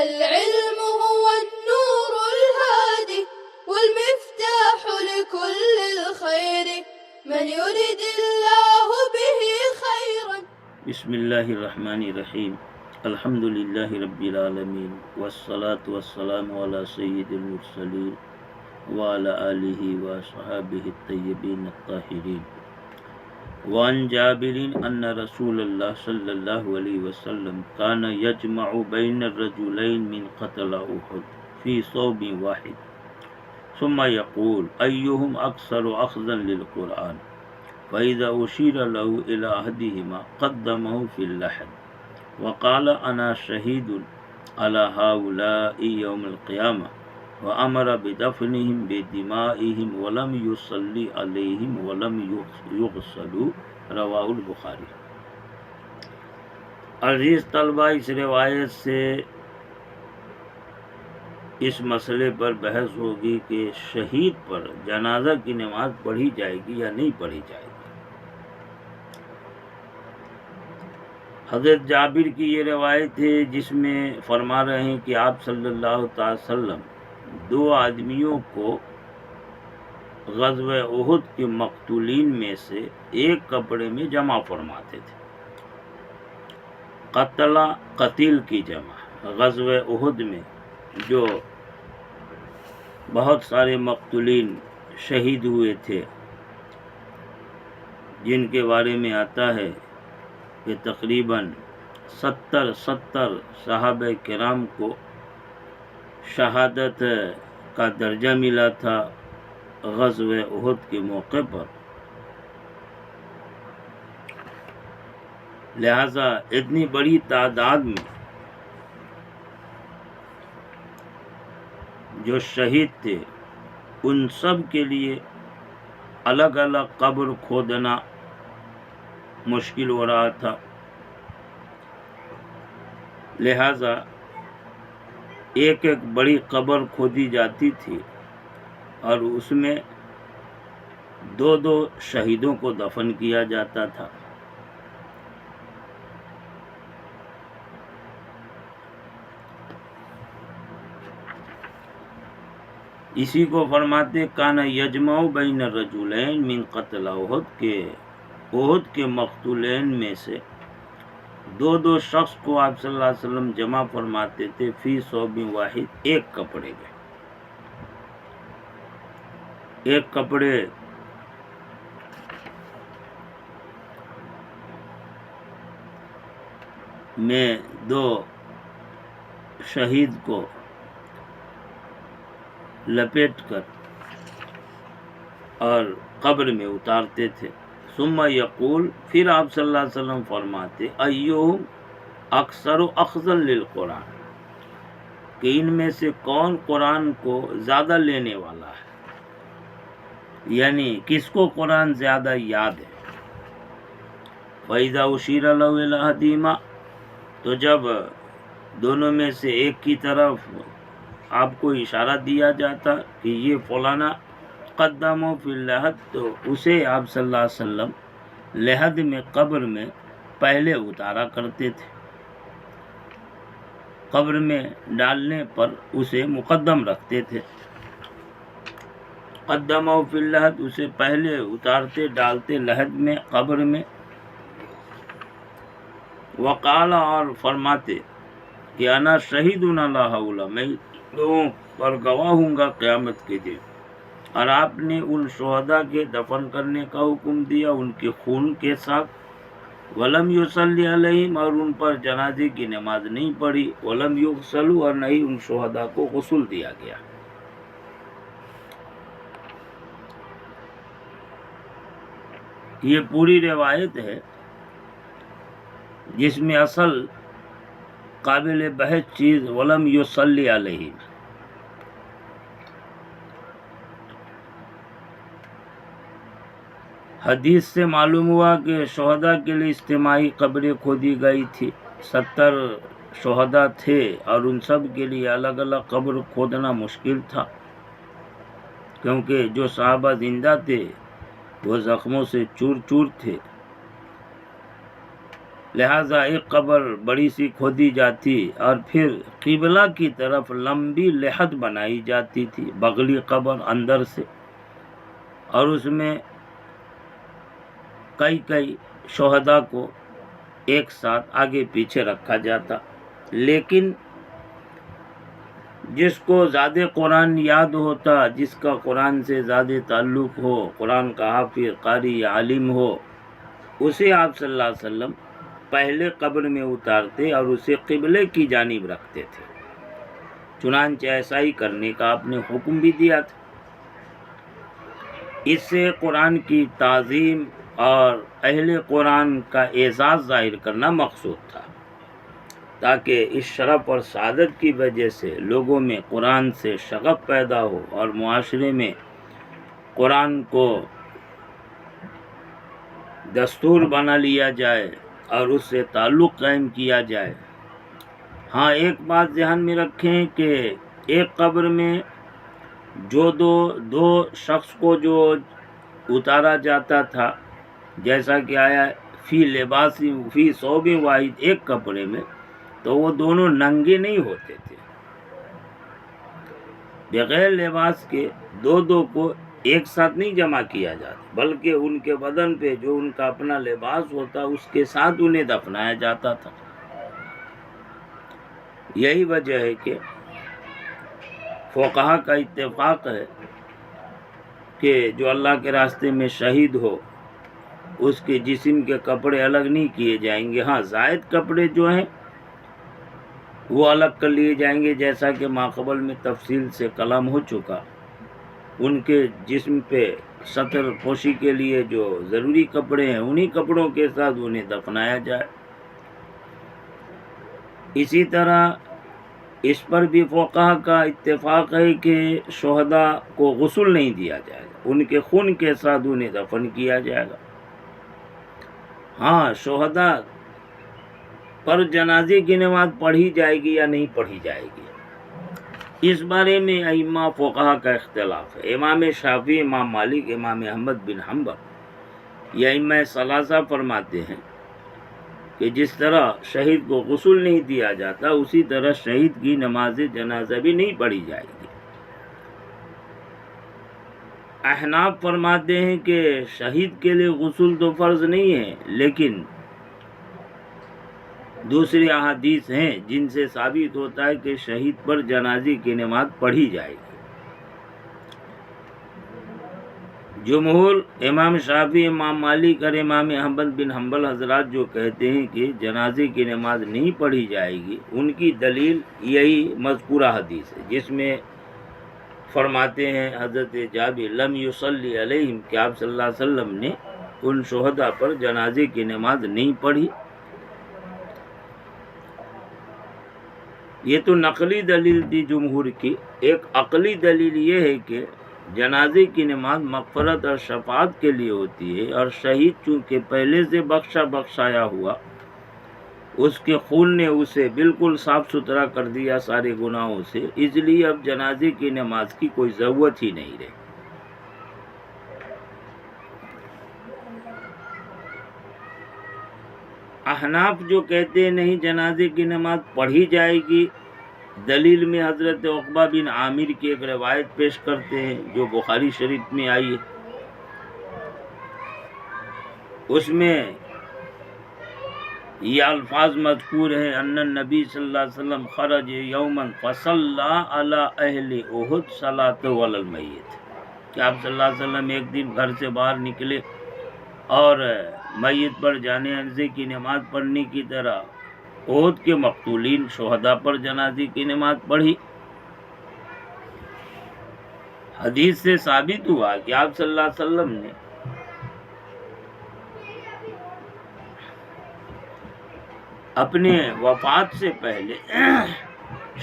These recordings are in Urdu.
العلم هو النور الهادي والمفتاح لكل الخير من يرد الله به خيرا. بسم اللہ الرحمن الرحیم. الحمد للہ رب العالمین والصلاة والسلام علی سید المرسلین وعلی آلہ وصحابہ الطیبین الطاہرین. وعن جابر ان رسول اللہ صلی اللہ علیہ وسلم کان یجمع بین الرجلین من قتل احد فی صوب واحد ثم یقول ایہم اکثر اخذا للقرآن فإذا أشير له إلى أحدهما قدمه في اللحد وقال أنا شهيد على هؤلاء يوم القيامة وأمر بدفنهم بدمائهم ولم يصلي عليهم ولم يغسلوا. رواه البخاری. عزیز طلبہ، اس روایت سے اس مسئلے پر بحث ہوگی کہ شہید پر جنازہ کی نماز پڑھی جائے گی یا نہیں پڑھی جائے گی. حضرت جابر کی یہ روایت ہے جس میں فرما رہے ہیں کہ آپ صلی اللہ تعالی وسلم دو آدمیوں کو غزوہ احد کے مقتولین میں سے ایک کپڑے میں جمع فرماتے تھے. قتل کی جمع. غزوہ احد میں جو بہت سارے مقتولین شہید ہوئے تھے، جن کے بارے میں آتا ہے کہ تقریباً 70 صحابہ کرام کو شہادت کا درجہ ملا تھا غزوہ احد کے موقع پر. لہذا اتنی بڑی تعداد میں جو شہید تھے ان سب کے لیے الگ الگ قبر کھودنا مشکل ہو رہا تھا. لہذا ایک ایک بڑی قبر کھودی جاتی تھی اور اس میں دو دو شہیدوں کو دفن کیا جاتا تھا. اسی کو فرماتے کانا یجمع بین الرجلین من قتل احد کے احد کے مقتولین میں سے دو دو شخص کو آپ صلی اللہ علیہ وسلم جمع فرماتے تھے فی صوب واحد، ایک کپڑے میں. ایک کپڑے میں دو شہید کو لپیٹ کر اور قبر میں اتارتے تھے. ثم یقول، پھر آپ صلی اللہ علیہ وسلم فرماتے ایہم اکثر اخذا للقرآن، کہ ان میں سے کون قرآن کو زیادہ لینے والا ہے، یعنی کس کو قرآن زیادہ یاد ہے. فَإِذَا أُشِيرَ لَهُ إِلَىٰ أَحَدِهِمَا، تو جب دونوں میں سے ایک کی طرف آپ کو اشارہ دیا جاتا کہ یہ فلانا قدموا فی اللحد، تو اسے آپ صلی اللہ علیہ وسلم لحد میں قبر میں پہلے اتارا کرتے تھے. قبر میں ڈالنے پر اسے مقدم رکھتے تھے. قدموا فی اللحد، اسے پہلے اتارتے ڈالتے لحد میں قبر میں. وقال، اور فرماتے کہ انا شہید علی ہؤلاء، میں لوگوں پر گواہ ہوں گا قیامت کے دن. اور آپ نے ان شہداء کے دفن کرنے کا حکم دیا ان کے خون کے ساتھ. ولم یصلی علیہم، اور ان پر جنازے کی نماز نہیں پڑھی. ولم یغسلوا، اور نہیں ان شہداء کو غسل دیا گیا. یہ پوری روایت ہے جس میں اصل قابل بحث چیز ولم یصلی علیہم. حدیث سے معلوم ہوا کہ شہداء کے لیے اجتماعی قبریں کھودی گئی تھی. 70 شہداء تھے اور ان سب کے لیے الگ الگ قبر کھودنا مشکل تھا، کیونکہ جو صحابہ زندہ تھے وہ زخموں سے چور چور تھے. لہٰذا ایک قبر بڑی سی کھودی جاتی اور پھر قبلہ کی طرف لمبی لحد بنائی جاتی تھی، بغلی قبر اندر سے، اور اس میں کئی شہداء کو ایک ساتھ آگے پیچھے رکھا جاتا۔ لیکن جس کو زیادہ قرآن یاد ہوتا، جس کا قرآن سے زیادہ تعلق ہو، قرآن کا حافظ، قاری، عالم ہو، اسے آپ صلی اللہ علیہ وسلم پہلے قبر میں اتارتے اور اسے قبلے کی جانب رکھتے تھے۔ چنانچہ ایسا ہی کرنے کا آپ نے حکم بھی دیا تھا۔ اس سے قرآن کی تعظیم اور اہل قرآن کا اعزاز ظاہر کرنا مقصود تھا، تاکہ اس شرف اور سعادت کی وجہ سے لوگوں میں قرآن سے شغف پیدا ہو اور معاشرے میں قرآن کو دستور بنا لیا جائے اور اس سے تعلق قائم کیا جائے۔ ہاں، ایک بات ذہن میں رکھیں کہ ایک قبر میں جو دو شخص کو جو اتارا جاتا تھا، جیسا کہ آیا فی ثوب واحد، ایک کپڑے میں، تو وہ دونوں ننگے نہیں ہوتے تھے۔ بغیر لباس کے دو کو ایک ساتھ نہیں جمع کیا جاتا، بلکہ ان کے بدن پہ جو ان کا اپنا لباس ہوتا اس کے ساتھ انہیں دفنایا جاتا تھا۔ یہی وجہ ہے کہ فقہا کا اتفاق ہے کہ جو اللہ کے راستے میں شہید ہو اس کے جسم کے کپڑے الگ نہیں کیے جائیں گے۔ ہاں، زائد کپڑے جو ہیں وہ الگ کر لیے جائیں گے، جیسا کہ ماقبل میں تفصیل سے کلام ہو چکا۔ ان کے جسم پہ ستر پوشی کے لیے جو ضروری کپڑے ہیں انہی کپڑوں کے ساتھ انہیں دفنایا جائے۔ اسی طرح اس پر بھی فقہا کا اتفاق ہے کہ شہداء کو غسل نہیں دیا جائے گا، ان کے خون کے ساتھ انہیں دفن کیا جائے گا۔ ہاں، شہداء پر جنازے کی نماز پڑھی جائے گی یا نہیں پڑھی جائے گی، اس بارے میں ائمہ فقہا کا اختلاف ہے۔ امام شافعی، امام مالک، امام احمد بن حنبل، یہ ائمہ ثلاثہ فرماتے ہیں کہ جس طرح شہید کو غسل نہیں دیا جاتا، اسی طرح شہید کی نماز جنازہ بھی نہیں پڑھی جائے گی۔ احناف فرماتے ہیں کہ شہید کے لیے غسل تو فرض نہیں ہے، لیکن دوسری احادیث ہیں جن سے ثابت ہوتا ہے کہ شہید پر جنازے کی نماز پڑھی جائے گی۔ جمہور امام شافعی، امام مالک اور امام احمد بن حنبل حضرات جو کہتے ہیں کہ جنازے کی نماز نہیں پڑھی جائے گی، ان کی دلیل یہی مذکورہ حدیث ہے جس میں فرماتے ہیں حضرت جابر لم یصلی علیہم کہ آپ صلی اللہ علیہ وسلم نے ان شہداء پر جنازے کی نماز نہیں پڑھی۔ یہ تو نقلی دلیل تھی جمہور کی۔ ایک عقلی دلیل یہ ہے کہ جنازے کی نماز مغفرت اور شفاعت کے لیے ہوتی ہے، اور شہید چونکہ پہلے سے بخشایا ہوا، اس کے خون نے اسے بالکل صاف ستھرا کر دیا سارے گناہوں سے، اس لیے اب جنازے کی نماز کی کوئی ضرورت ہی نہیں رہی۔ احناف جو کہتے ہیں نہیں جنازے کی نماز پڑھی جائے گی، دلیل میں حضرت عقبہ بن عامر کی ایک روایت پیش کرتے ہیں جو بخاری شریف میں آئی ہے۔ اس میں یہ الفاظ مذکور ہیں ان النبی صلی اللہ علیہ وسلم خرج یوما فصلی علی اہل احد صلاۃ علی المیت، کہ آپ صلی اللہ علیہ وسلم ایک دن گھر سے باہر نکلے اور میت پر جنازے کی نماز پڑھنے کی طرح احد کے مقتولین شہداء پر جنازے کی نماز پڑھی۔ حدیث سے ثابت ہوا کہ آپ صلی اللہ علیہ وسلم نے اپنے وفات سے پہلے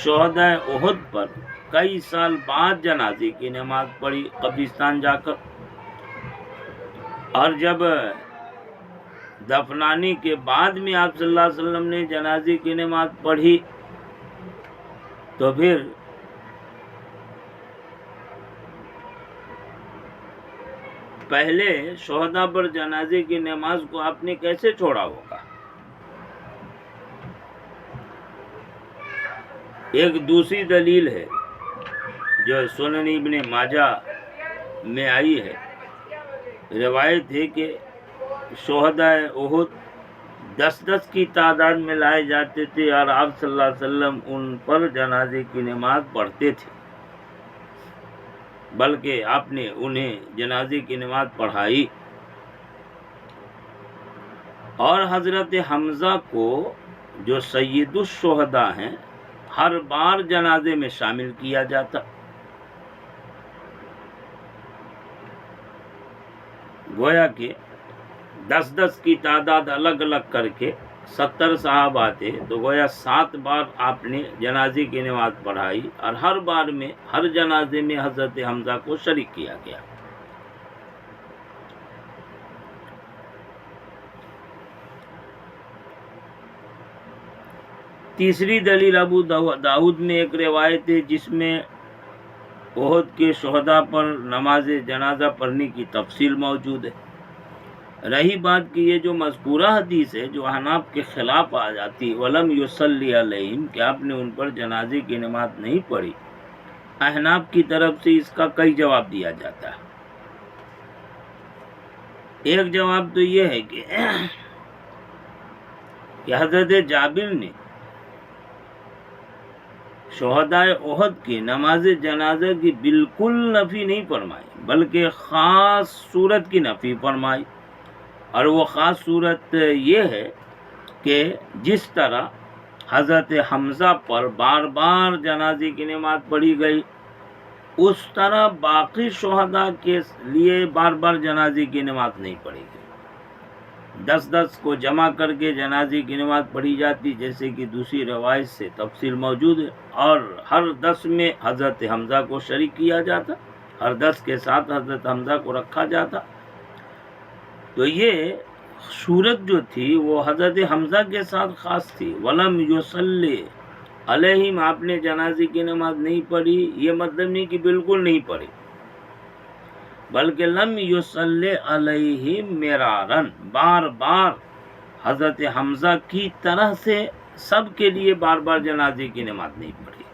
شہداء احد پر کئی سال بعد جنازے کی نماز پڑھی قبرستان جا کر، اور جب دفنانے کے بعد میں آپ صلی اللہ علیہ وسلم نے جنازے کی نماز پڑھی تو پھر پہلے شہداء پر جنازے کی نماز کو آپ نے کیسے چھوڑا ہوگا؟ ایک دوسری دلیل ہے جو سنن ابن ماجہ میں آئی ہے، روایت ہے کہ شہداء احد 10 کی تعداد میں لائے جاتے تھے اور آپ صلی اللہ علیہ وسلم ان پر جنازے کی نماز پڑھتے تھے، بلکہ آپ نے انہیں جنازے کی نماز پڑھائی، اور حضرت حمزہ کو جو سید الشہداء ہیں ہر بار جنازے میں شامل کیا جاتا۔ گویا کہ 10 کی تعداد الگ الگ کر کے 70 صحابہ تھے، تو گویا 7 بار آپ نے جنازے کی نماز پڑھائی، اور ہر بار میں ہر جنازے میں حضرت حمزہ کو شریک کیا گیا۔ تیسری دلیل ابو داؤد میں ایک روایت ہے جس میں احد کے شہداء پر نماز جنازہ پڑھنے کی تفصیل موجود ہے۔ رہی بات کہ یہ جو مذکورہ حدیث ہے جو احناف کے خلاف آ جاتی، وَلَمْ يُصَلِّ عَلَيْهِمْ، کہ آپ نے ان پر جنازے کی نماز نہیں پڑھی، احناف کی طرف سے اس کا کئی جواب دیا جاتا ہے۔ ایک جواب تو یہ ہے کہ حضرت جابر نے شہداء احد کی نماز جنازہ کی بالکل نفی نہیں فرمائی، بلکہ خاص صورت کی نفی فرمائی، اور وہ خاص صورت یہ ہے کہ جس طرح حضرت حمزہ پر بار بار جنازے کی نماز پڑھی گئی، اس طرح باقی شہداء کے لیے بار بار جنازے کی نماز نہیں پڑھی گئی۔ 10 کو جمع کر کے جنازے کی نماز پڑھی جاتی، جیسے کہ دوسری روایت سے تفصیل موجود ہے، اور ہر 10 میں حضرت حمزہ کو شریک کیا جاتا، ہر 10 کے ساتھ حضرت حمزہ کو رکھا جاتا۔ تو یہ صورت جو تھی وہ حضرت حمزہ کے ساتھ خاص تھی۔ وَلَمْ يُصَلِّ عَلَيْهِمْ، آپ نے جنازے کی نماز نہیں پڑھی، یہ مطلب نہیں کہ بالکل نہیں پڑھی، بلکہ لم یصلی علیہم مرارن، بار بار حضرت حمزہ کی طرح سے سب کے لیے بار بار جنازے کی نماز نہیں پڑھی۔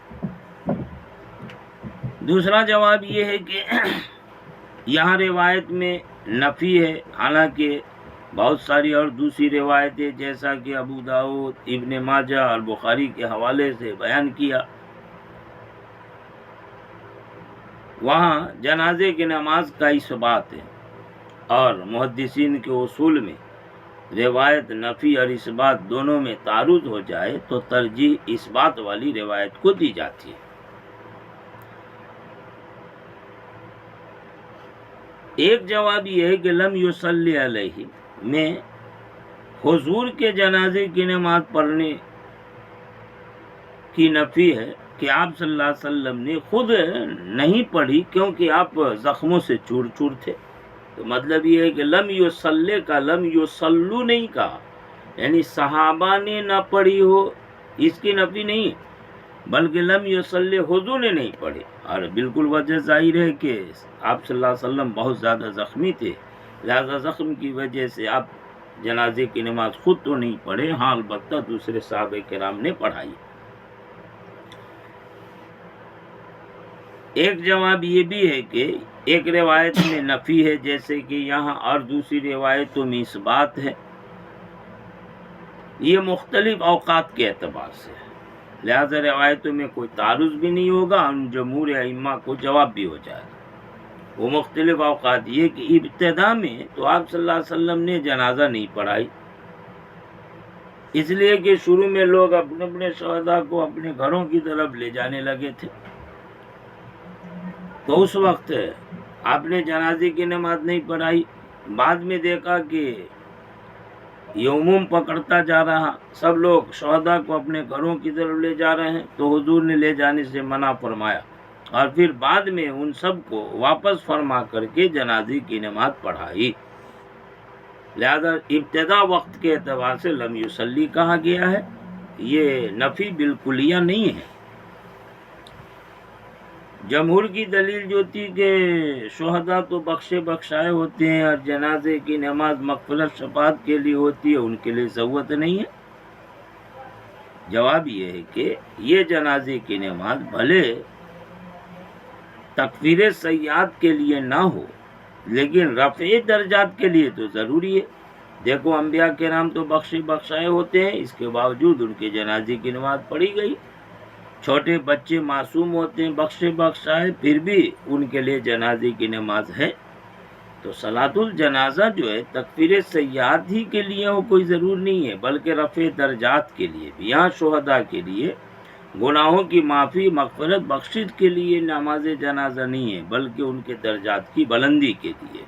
دوسرا جواب یہ ہے کہ یہاں روایت میں نفی ہے، حالانکہ بہت ساری اور دوسری روایتیں جیسا کہ ابو داؤد، ابن ماجہ اور بخاری کے حوالے سے بیان کیا، وہاں جنازے کی نماز کا اثبات ہے، اور محدثین کے اصول میں روایت نفی اور اثبات دونوں میں تعارض ہو جائے تو ترجیح اثبات والی روایت کو دی جاتی ہے۔ ایک جواب یہ ہے کہ لم یصلی علیہ میں حضور کے جنازے کی نماز پڑھنے کی نفی ہے کہ آپ صلی اللہ علیہ وسلم نے خود نہیں پڑھی، کیونکہ آپ زخموں سے چور چور تھے۔ تو مطلب یہ ہے کہ لم یصلی کا لم یصلو نہیں کہا، یعنی صحابہ نے نہ پڑھی ہو اس کی نفی نہیں، بلکہ لم یصلی حضور نے نہیں پڑھی، اور بالکل وجہ ظاہر ہے کہ آپ صلی اللہ علیہ وسلم بہت زیادہ زخمی تھے، لہذا زخم کی وجہ سے آپ جنازے کی نماز خود تو نہیں پڑھے، ہاں البتہ دوسرے صحابہ کرام نے پڑھائی۔ ایک جواب یہ بھی ہے کہ ایک روایت میں نفی ہے جیسے کہ یہاں، اور دوسری روایتوں میں اثبات ہے، یہ مختلف اوقات کے اعتبار سے ہے، لہذا روایتوں میں کوئی تعارض بھی نہیں ہوگا، ان جمہور ائمہ کو جواب بھی ہو جائے گا۔ وہ مختلف اوقات یہ کہ ابتدا میں تو آپ صلی اللہ علیہ وسلم نے جنازہ نہیں پڑھائی، اس لیے کہ شروع میں لوگ اپنے اپنے شہداء کو اپنے گھروں کی طرف لے جانے لگے تھے، تو اس وقت آپ نے جنازے کی نماز نہیں پڑھائی۔ بعد میں دیکھا کہ یہ عموم پکڑتا جا رہا، سب لوگ شہداء کو اپنے گھروں کی طرف لے جا رہے ہیں، تو حضور نے لے جانے سے منع فرمایا، اور پھر بعد میں ان سب کو واپس فرما کر کے جنازے کی نماز پڑھائی، لہذا ابتدا وقت کے اعتبار سے لم یصلی کہا گیا ہے، یہ نفی بالکلیہ نہیں ہے۔ جمہور کی دلیل جو تھی کہ شہداء تو بخشے بخشائے ہوتے ہیں، اور جنازے کی نماز مغفرت شفاعت کے لیے ہوتی ہے، ان کے لیے ضرورت نہیں ہے۔ جواب یہ ہے کہ یہ جنازے کی نماز بھلے تکفیر سیئات کے لیے نہ ہو لیکن رفع درجات کے لیے تو ضروری ہے. دیکھو انبیاء کے نام تو بخشائے ہوتے ہیں، اس کے باوجود ان کے جنازے کی نماز پڑھی گئی. چھوٹے بچے معصوم ہوتے ہیں بخشائے، پھر بھی ان کے لیے جنازے کی نماز ہے. تو صلاۃ الجنازہ جو ہے تکفیر سیئات ہی کے لیے وہ کوئی ضرور نہیں ہے بلکہ رفع درجات کے لیے بھی. یہاں شہداء کے لیے گناہوں کی معافی مغفرت بخشش کے لیے نماز جنازہ نہیں ہے بلکہ ان کے درجات کی بلندی کے لیے.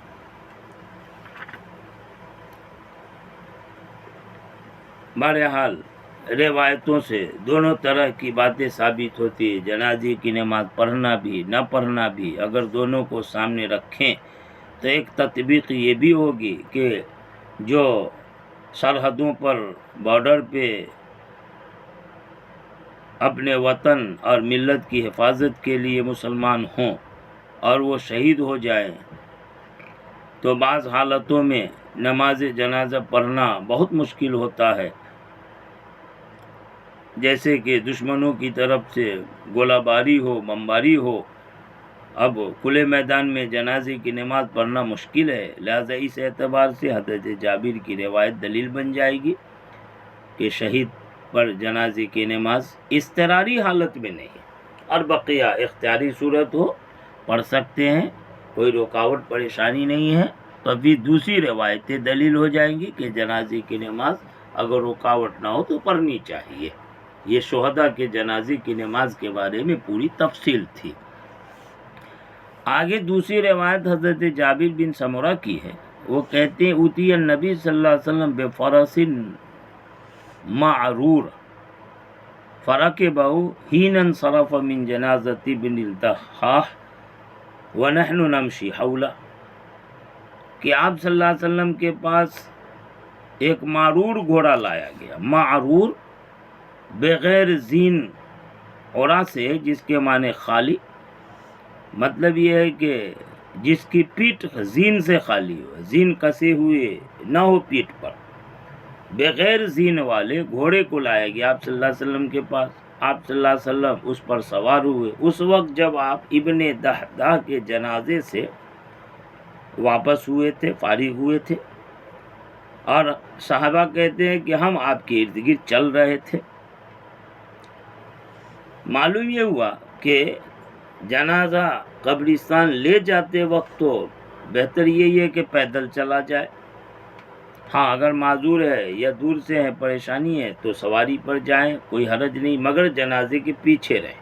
بہرحال روایتوں سے دونوں طرح کی باتیں ثابت ہوتی ہے. جنازے کی نماز پڑھنا بھی نہ پڑھنا بھی اگر دونوں کو سامنے رکھیں تو ایک تطبیق یہ بھی ہوگی کہ جو سرحدوں پر بارڈر پہ اپنے وطن اور ملت کی حفاظت کے لیے مسلمان ہوں اور وہ شہید ہو جائیں تو بعض حالتوں میں نماز جنازہ پڑھنا بہت مشکل ہوتا ہے، جیسے کہ دشمنوں کی طرف سے گولہ باری ہو، بمباری ہو. اب کھلے میدان میں جنازے کی نماز پڑھنا مشکل ہے، لہذا اس اعتبار سے حضرت جابر کی روایت دلیل بن جائے گی کہ شہید پر جنازے کی نماز اضطراری حالت میں نہیں اور بقیہ اختیاری صورت ہو پڑھ سکتے ہیں، کوئی رکاوٹ پریشانی نہیں ہے. تو ابھی دوسری روایتیں دلیل ہو جائیں گی کہ جنازے کی نماز اگر رکاوٹ نہ ہو تو پڑھنی چاہیے. یہ شہداء کے جنازے کی نماز کے بارے میں پوری تفصیل تھی. آگے دوسری روایت حضرت جابر بن سمرہ کی ہے. وہ کہتے ہیں اوتی النبی صلی اللہ علیہ وسلم بفرس معرور فرکبہ حین انصرف من جنازۃ ابن الدحاح ونحن نمشی حولہ، کہ آپ صلی اللہ علیہ وسلم کے پاس ایک معرور گھوڑا لایا گیا. معرور بغیر زین عورا سے، جس کے معنی خالی، مطلب یہ ہے کہ جس کی پیٹھ زین سے خالی ہو، زین کسے ہوئے نہ ہو پیٹھ پر. بغیر زین والے گھوڑے کو لایا گیا آپ صلی اللہ علیہ وسلم کے پاس. آپ صلی اللہ علیہ وسلم اس پر سوار ہوئے اس وقت جب آپ ابن دحداح کے جنازے سے واپس ہوئے تھے، فارغ ہوئے تھے، اور صحابہ کہتے ہیں کہ ہم آپ کے ارد گرد چل رہے تھے. معلوم یہ ہوا کہ جنازہ قبرستان لے جاتے وقت تو بہتر یہی ہے کہ پیدل چلا جائے. ہاں اگر معذور ہے یا دور سے ہے، پریشانی ہے، تو سواری پر جائیں، کوئی حرج نہیں، مگر جنازے کے پیچھے رہیں.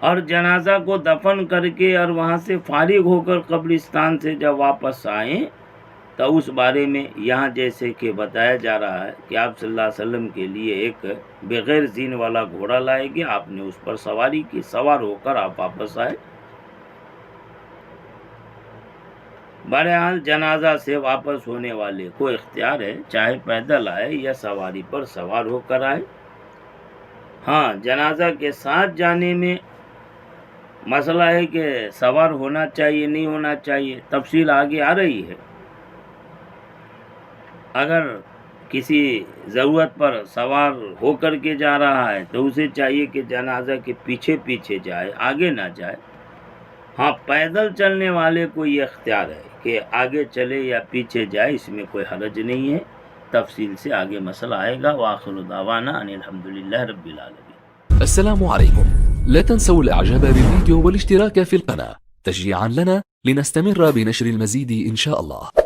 اور جنازہ کو دفن کر کے اور وہاں سے فارغ ہو کر قبرستان سے جب واپس آئیں تو اس بارے میں یہاں جیسے کہ بتایا جا رہا ہے کہ آپ صلی اللہ علیہ وسلم کے لیے ایک بغیر زین والا گھوڑا لائے گیا، آپ نے اس پر سواری کی، سوار ہو کر آپ واپس آئے. بہرحال جنازہ سے واپس ہونے والے کو اختیار ہے، چاہے پیدل آئے یا سواری پر سوار ہو کر آئے. ہاں جنازہ کے ساتھ جانے میں مسئلہ ہے کہ سوار ہونا چاہیے نہیں ہونا چاہیے، تفصیل آگے آ رہی ہے. اگر کسی ضرورت پر سوار ہو کر کے جا رہا ہے تو اسے چاہیے کہ جنازہ کے پیچھے پیچھے جائے، آگے نہ جائے. ہاں پیدل چلنے والے کو یہ اختیار ہے کہ آگے چلے یا پیچھے جائے، اس میں کوئی حرج نہیں ہے. تفصیل سے آگے مسئلہ آئے گا. وآخر دعوانا ان الحمدللہ رب العالمین. السلام عليكم. لا تنسوا الاعجاب بالفيديو والاشتراك في القناة تشجيعا لنا لنستمر بنشر المزيد إن شاء الله.